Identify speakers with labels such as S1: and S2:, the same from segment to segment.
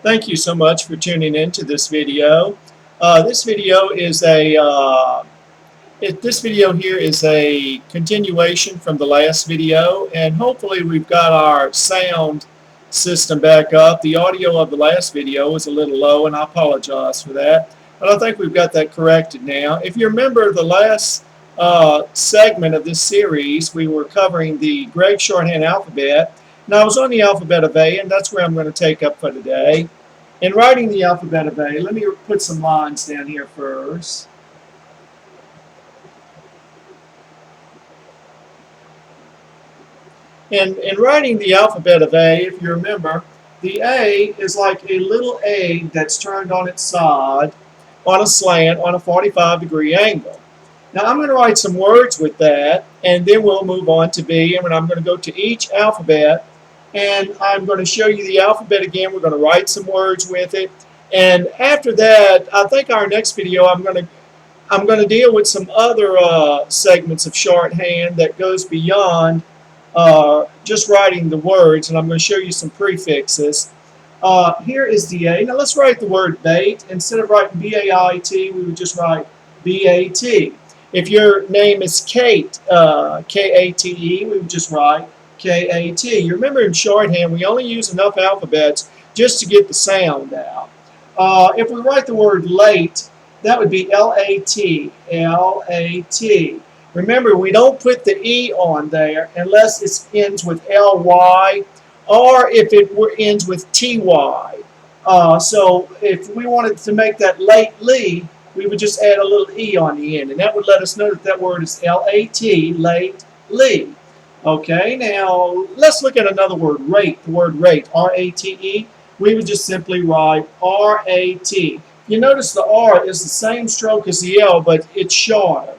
S1: Thank you so much for tuning in to this video. This video is this video here is a continuation from the last video, and hopefully we've got our sound system back up. The audio of the last video was a little low, and I apologize for that, but I think we've got that corrected now. If you remember the last segment of this series, we were covering the Gregg Shorthand Alphabet. Now I was on the alphabet of A, and that's where I'm going to take up for today. In writing the alphabet of A, let me put some lines down here first. In writing the alphabet of A, if you remember, the A is like a little egg that's turned on its side on a slant on a 45-degree angle. Now I'm going to write some words with that, and then we'll move on to B, and I'm going to go to each alphabet, and I'm going to show you the alphabet again. We're going to write some words with it, and after that, I think our next video I'm going to deal with some other segments of shorthand that goes beyond just writing the words, and I'm going to show you some prefixes. Here is the A. Now let's write the word bait. Instead of writing B-A-I-T, we would just write B-A-T. If your name is Kate, K-A-T-E, we would just write K-A-T. You remember in shorthand, we only use enough alphabets just to get the sound out. If we write the word late, that would be L-A-T, L-A-T. Remember, we don't put the E on there unless it ends with L-Y or if it ends with T-Y. So if we wanted to make that lately, we would just add a little E on the end, and that would let us know that that word is L-A-T, lately. Okay, now let's look at another word, rate. The word rate, R-A-T-E. We would just simply write R-A-T. You notice the R is the same stroke as the L, but it's shorter.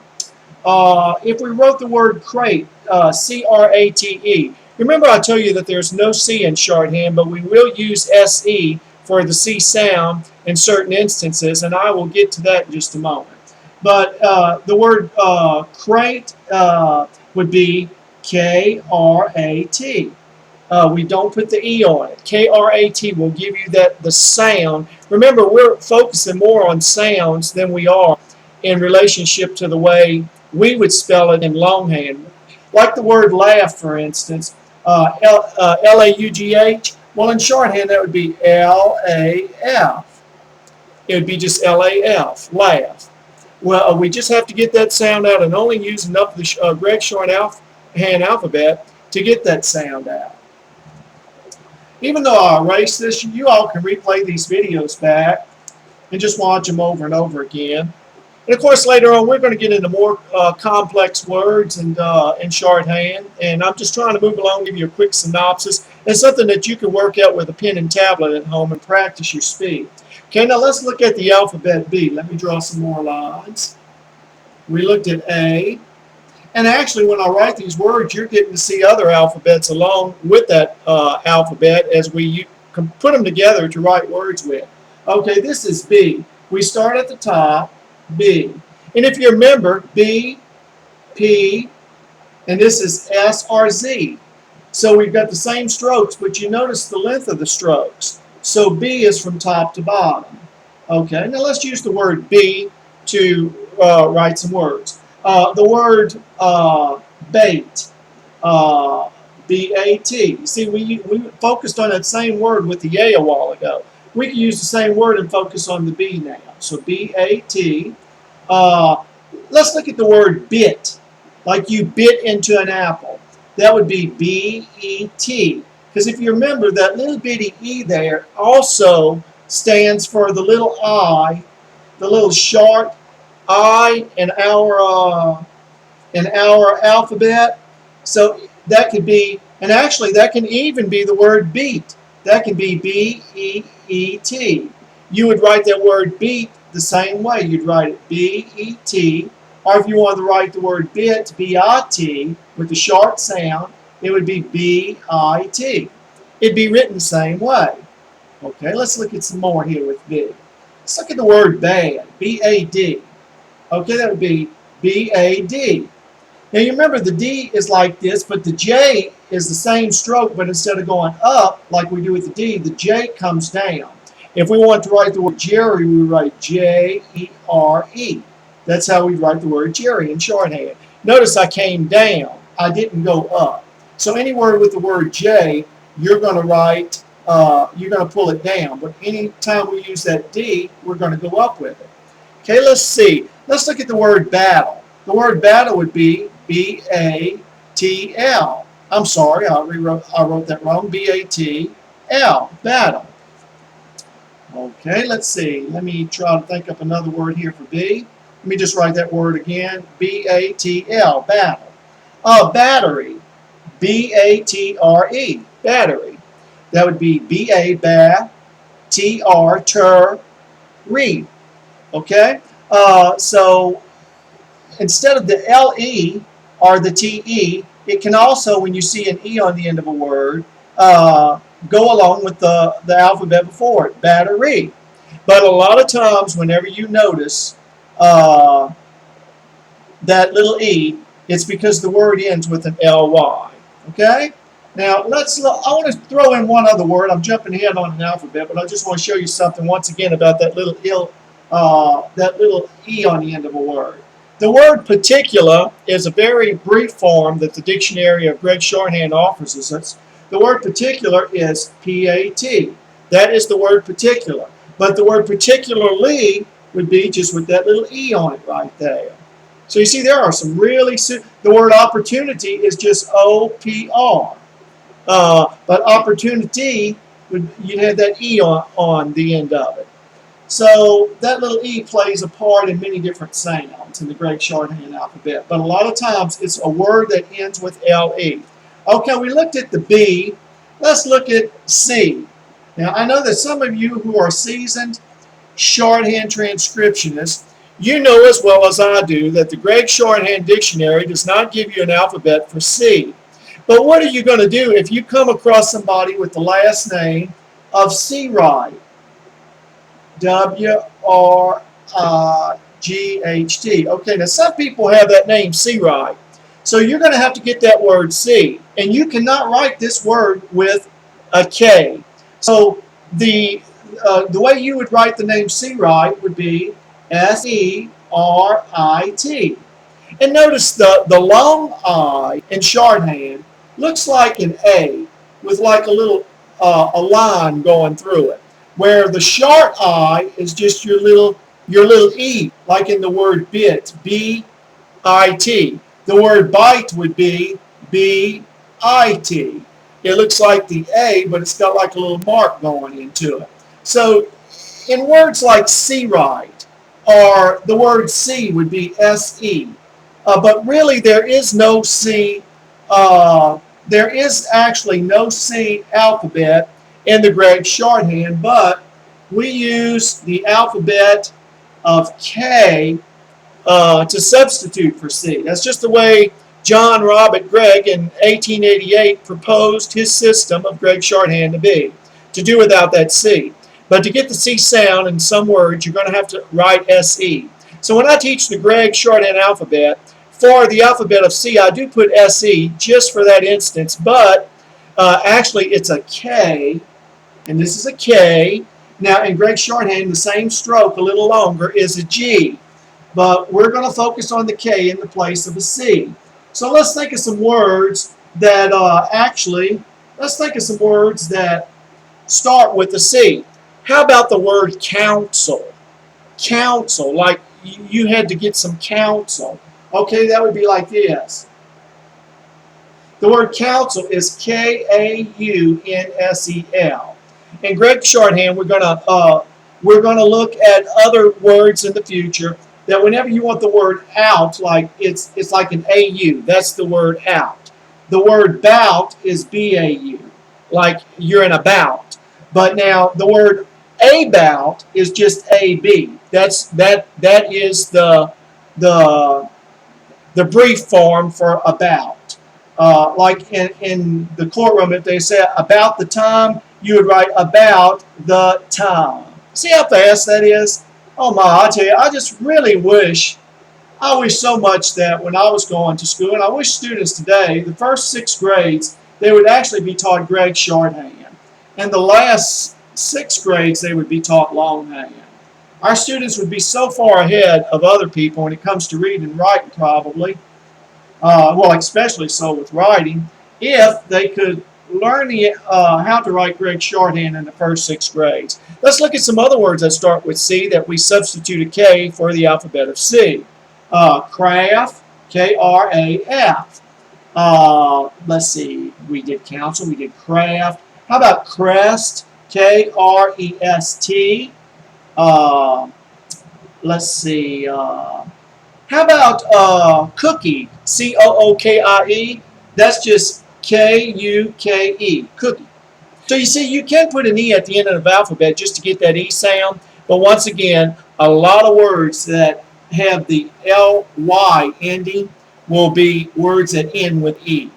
S1: If we wrote the word crate, C-R-A-T-E. Remember I told you that there's no C in shorthand, but we will use S-E for the C sound in certain instances, and I will get to that in just a moment. But the word crate would be K-R-A-T. We don't put the E on it. K-R-A-T will give you the sound. Remember, we're focusing more on sounds than we are in relationship to the way we would spell it in longhand. Like the word laugh, for instance, L-A-U-G-H. Well, in shorthand, that would be L-A-F. It would be just L-A-F, laugh. Well, we just have to get that sound out and only use enough of the Gregg Shorthand Alphabet to get that sound out. Even though I erased this, you all can replay these videos back and just watch them over and over again. And of course, later on, we're going to get into more complex words and in shorthand. And I'm just trying to move along, give you a quick synopsis. It's something that you can work out with a pen and tablet at home and practice your speed. Okay, now let's look at the alphabet B. Let me draw some more lines. We looked at A. And actually, when I write these words, you're getting to see other alphabets along with that alphabet as we can put them together to write words with. Okay, this is B. We start at the top. B. And if you remember, B, P, and this is S or Z. So we've got the same strokes, but you notice the length of the strokes. So B is from top to bottom. Okay, now let's use the word B to write some words. The word bait, B-A-T. See, we focused on that same word with the A while ago. We can use the same word and focus on the B now. So B-A-T. Let's look at the word bit, like you bit into an apple. That would be B-E-T. Because if you remember, that little bitty E there also stands for the little I, the little short I in our alphabet. So that could be, and actually that can even be the word beat. That can be B-E-E-T. You would write that word beat the same way. You'd write it B-E-T, or if you wanted to write the word bit, B-I-T, with the short sound, it would be B-I-T. It'd be written the same way. Okay, let's look at some more here with B. Let's look at the word bad, B-A-D. Okay, that would be B-A-D. Now you remember the D is like this, but the J is the same stroke, but instead of going up like we do with the D, the J comes down. If we want to write the word Jerry, we write J-E-R-E. That's how we write the word Jerry in shorthand. Notice I came down. I didn't go up. So any word with the word J, you're going to write, you're going to pull it down. But anytime we use that D, we're going to go up with it. Okay, let's see. Let's look at the word battle. The word battle would be B-A-T-L. I'm sorry, I wrote that wrong. B-A-T-L, battle. Okay, let's see. Let me try to think up another word here for B. Let me just write that word again. B-A-T-L, battle. Battery. B-A-T-R-E, battery. That would be B-A, T-R, re. Okay? So instead of the L-E or the T-E, it can also, when you see an E on the end of a word, go along with the alphabet before it, battery. But a lot of times, whenever you notice that little E, it's because the word ends with an L-Y. Okay? Now, I want to throw in one other word. I'm jumping ahead on an alphabet, but I just want to show you something once again about that little E on the end of a word. The word particular is a very brief form that the dictionary of Gregg Shorthand offers us. The word particular is P-A-T. That is the word particular. But the word particularly would be just with that little E on it right there. So you see there are some really, the word opportunity is just O-P-R. But opportunity, you'd have that E on the end of it. So that little E plays a part in many different sounds in the Gregg Shorthand alphabet. But a lot of times it's a word that ends with L-E. Okay, we looked at the B. Let's look at C. Now, I know that some of you who are seasoned shorthand transcriptionists, you know as well as I do that the Gregg Shorthand Dictionary does not give you an alphabet for C. But what are you going to do if you come across somebody with the last name of Seawright? W-R-I-G-H-T. Okay, now some people have that name Seawright. So you're going to have to get that word C. And you cannot write this word with a K. So the way you would write the name Seawright would be S-E-R-I-T. And notice the long I in shorthand looks like an A with like a little a line going through it, where the short I is just your little E, like in the word bit, B-I-T. The word bite would be B-I-T. It looks like the A, but it's got like a little mark going into it. So in words like Seawright, or the word C would be S-E. But really there is no C, there is actually no C alphabet in the Gregg Shorthand, but we use the alphabet of K to substitute for C. That's just the way John Robert Gregg in 1888 proposed his system of Gregg Shorthand to be, to do without that C. But to get the C sound in some words, you're going to have to write S-E. So when I teach the Gregg Shorthand alphabet, for the alphabet of C, I do put S-E just for that instance, but actually it's a K, and this is a K. Now in Gregg Shorthand, the same stroke, a little longer, is a G. But we're going to focus on the K in the place of a C. So let's think of some words that let's think of some words that start with a C. How about the word counsel? Counsel, like you had to get some counsel. Okay, that would be like this. The word counsel is K-A-U-N-S-E-L. In Gregg Shorthand, we're going to look at other words in the future that whenever you want the word out, like it's like an A-U. That's the word out. The word bout is B-A-U, like you're in a bout. But now the word about is just A-B. That is the brief form for about. Like in the courtroom, if they say about the time, you would write about the time. See how fast that is? Oh my, I tell you, I just really wish so much that when I was going to school, and I wish students today, the first 6 grades, they would actually be taught Gregg Shorthand. And the last sixth grades, they would be taught longhand. Our students would be so far ahead of other people when it comes to reading and writing, probably, well, especially so with writing, if they could learn how to write Gregg Shorthand in the first 6 grades. Let's look at some other words that start with C that we substitute a K for the alphabet of C. Craft, K-R-A-F. Let's see, we did council, we did craft. How about crest, K-R-E-S-T? Let's see, how about cookie, C-O-O-K-I-E? That's just K-U-K-E, cookie. So you see, you can put an E at the end of the alphabet just to get that E sound, but once again, a lot of words that have the L-Y ending will be words that end with E.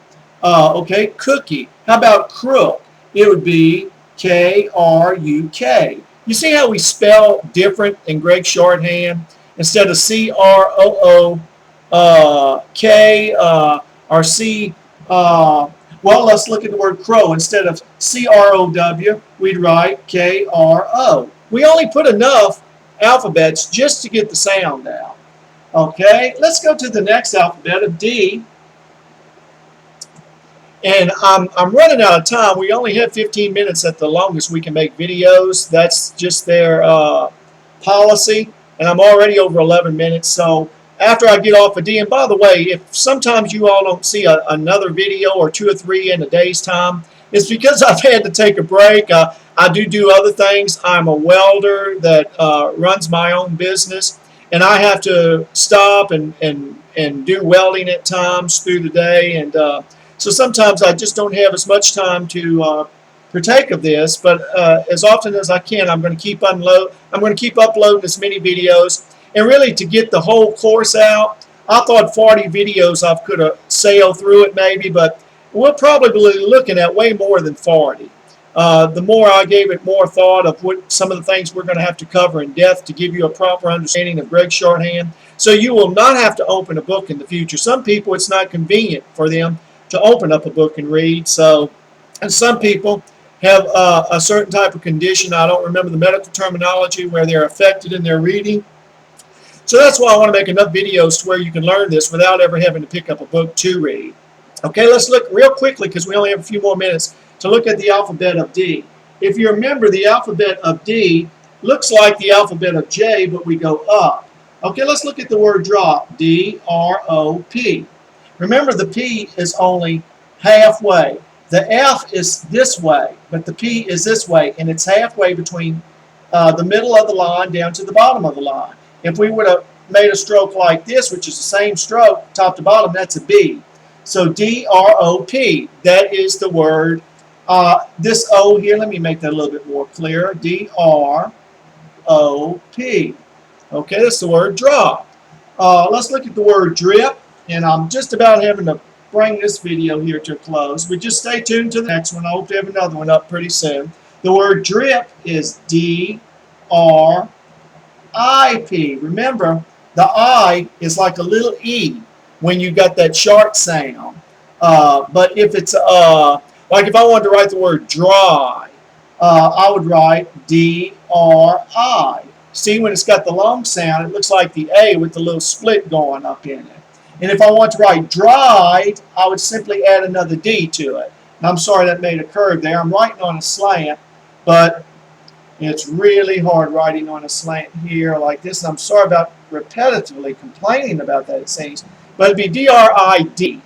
S1: Okay, cookie. How about crook? It would be K-R-U-K. You see how we spell different in Gregg Shorthand? Instead of C-R-O-O-K or C, well, let's look at the word crow. Instead of C-R-O-W, we'd write K-R-O. We only put enough alphabets just to get the sound out. Okay, let's go to the next alphabet of D. And I'm running out of time. We only have 15 minutes at the longest we can make videos. That's just their policy. And I'm already over 11 minutes. So after I get off of D, and by the way, if sometimes you all don't see another video or 2 or 3 in a day's time, it's because I've had to take a break. I do other things. I'm a welder that runs my own business. And I have to stop and do welding at times through the day. And so sometimes I just don't have as much time to partake of this, but as often as I can, I'm going to keep uploading as many videos. And really, to get the whole course out, I thought 40 videos I could have sailed through it maybe, but we're probably looking at way more than 40. The more I gave it more thought of what some of the things we're going to have to cover in depth to give you a proper understanding of Gregg Shorthand, so you will not have to open a book in the future. Some people, it's not convenient for them to open up a book and read. So, and some people have a certain type of condition. I don't remember the medical terminology where they're affected in their reading. So that's why I want to make enough videos to where you can learn this without ever having to pick up a book to read. Okay, let's look real quickly because we only have a few more minutes to look at the alphabet of D. If you remember, the alphabet of D looks like the alphabet of J, but we go up. Okay, let's look at the word drop, D-R-O-P. Remember, the P is only halfway. The F is this way, but the P is this way, and it's halfway between the middle of the line down to the bottom of the line. If we would have made a stroke like this, which is the same stroke, top to bottom, that's a B. So D-R-O-P, that is the word. This O here, let me make that a little bit more clear. D-R-O-P. Okay, that's the word drop. Let's look at the word drip, and I'm just about having to bring this video here to a close, but just stay tuned to the next one. I hope to have another one up pretty soon. The word drip is D-R-I-P. Remember, the I is like a little E when you got that sharp sound. But if it's, like if I wanted to write the word dry, I would write D-R-I. See, when it's got the long sound, it looks like the A with the little split going up in it. And if I want to write dried, I would simply add another D to it. And I'm sorry that made a curve there. I'm writing on a slant, but it's really hard writing on a slant here like this. And I'm sorry about repetitively complaining about that, it seems. But it'd be D-R-I-D.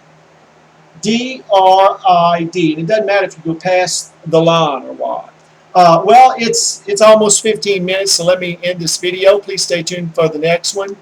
S1: D-R-I-D. And it doesn't matter if you go past the line or what. Well, it's almost 15 minutes, so let me end this video. Please stay tuned for the next one.